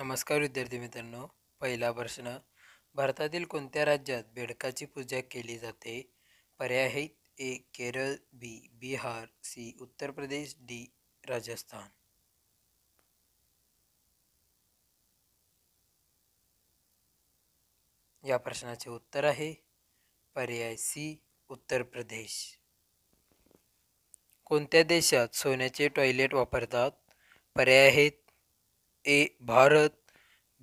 नमस्कार विद्यार्थी मित्रांनो. पहिला प्रश्न. भारतातील कोणत्या राज्यात बेडकाची पूजा केली जाते? पर्याय आहेत: ए केरळ, बी बिहार, सी उत्तर प्रदेश, डी राजस्थान. या प्रश्नाचे उत्तर आहे पर्याय सी उत्तर प्रदेश. कोणत्या देशात सोन्याचे टॉयलेट वापरतात? पर्याय आहेत: A Bharat,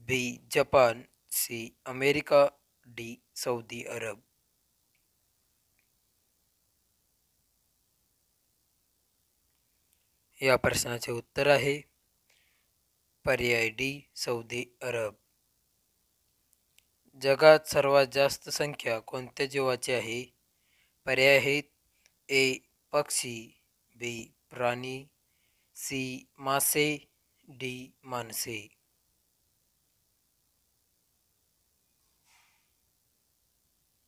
B Japan, C America, D Saudi Arab. या प्रश्नाचे उत्तर आहे पर्याय डी सौदी अरब. जगात सर्वात जास्त संख्या कोणत्या जीवाची आहे? पर्याय आहेत: ए पक्षी, बी प्राणी, सी मासे, डी माणसे.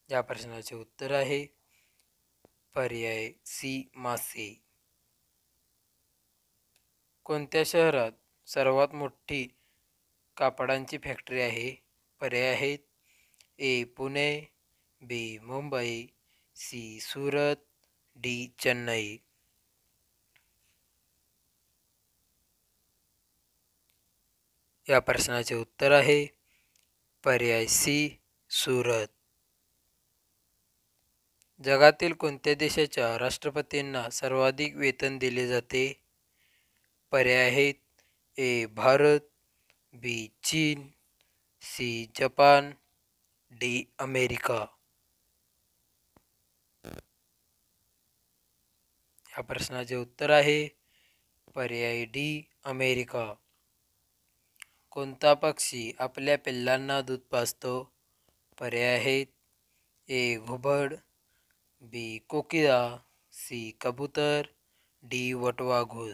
या प्रश्नाचे उत्तर आहे पर्याय सी मासे. कोणत्या शहरात सर्वात मोठी कापडांची फॅक्टरी आहे? पर्याय आहेत: ए पुणे, बी मुंबई, सी सुरत, डी चेन्नई. या प्रश्नाचे उत्तर आहे पर्याय सी सुरत. जगातील कोणत्या देशाच्या राष्ट्रपतींना सर्वाधिक वेतन दिले जाते? पर्याय आहेत: ए भारत, बी चीन, सी जपान, डी अमेरिका. या प्रश्नाचे उत्तर आहे पर्याय डी अमेरिका. कोणता पक्षी आपल्या पिल्लांना दूध पाजतो? पर्याय आहेत: ए घुबड, बी कोकिळा, सी कबूतर, डी वटवाघूळ.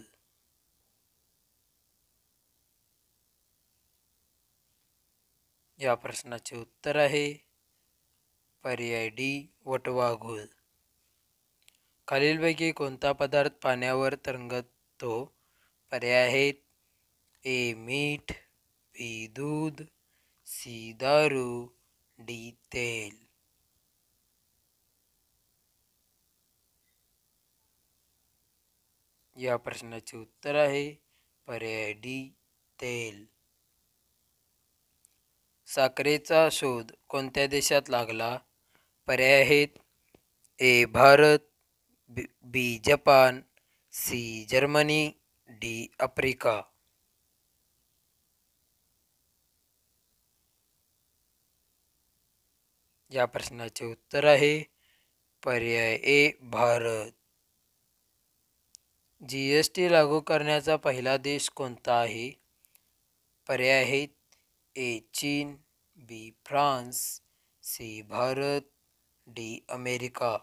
या प्रश्नाचे उत्तर आहे पर्याय डी वटवाघूळ. खालीलपैकी कोणता पदार्थ पाण्यावर तरंगतो? पर्याय आहेत: ए मीठ, बी दूध, सी दारू, डी तेल. या प्रश्नाचे उत्तर आहे पर्याय डी तेल. साखरेचा शोध कोणत्या देशात लागला? पर्याय आहेत: A Bharat, B Japan, C Germany, D Africa. या प्रश्नाचे उत्तर आहे पर्याय ए भारत. GST लागू करण्याचा पहिला देश कोणता आहे? पर्याय आहेत: ए चीन, B France, C Bharat, D America.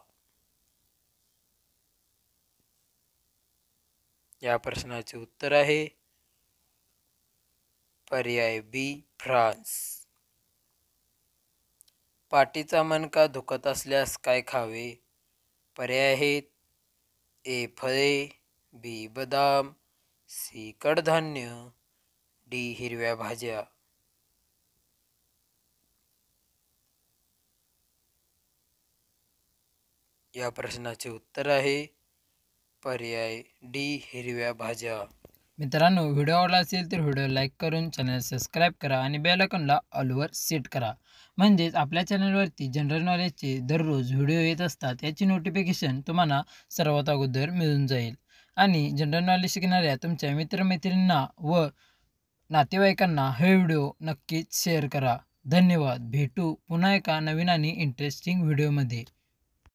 या प्रश्नाचे उत्तर आहे पर्याय बी फ्रान्स. पाठीचा मणका दुखत असल्यास काय खावे? पर्याय आहेत: ए फळे, बी बदाम, सी कडधान्य, डी हिरव्या भाज्या. या प्रश्नाचे उत्तर आहे पर्याय डी हिरव्या भाज्या. मित्रांनो, व्हिडिओ आवडला असेल तर व्हिडिओ लाईक करून चॅनल सबस्क्राईब करा आणि बेल आयकॉनला ऑलवर सेट करा. म्हणजेच आपल्या चॅनलवरती जनरल नॉलेजचे दररोज व्हिडिओ येत असतात याची नोटिफिकेशन तुम्हाला सर्वात अगोदर मिळून जाईल. आणि जनरल नॉलेज शिकणाऱ्या तुमच्या मित्रमैत्रिणींना व नातेवाईकांना हे व्हिडिओ नक्कीच शेअर करा. धन्यवाद. भेटू पुन्हा एका नवीन आणि इंटरेस्टिंग व्हिडिओमध्ये.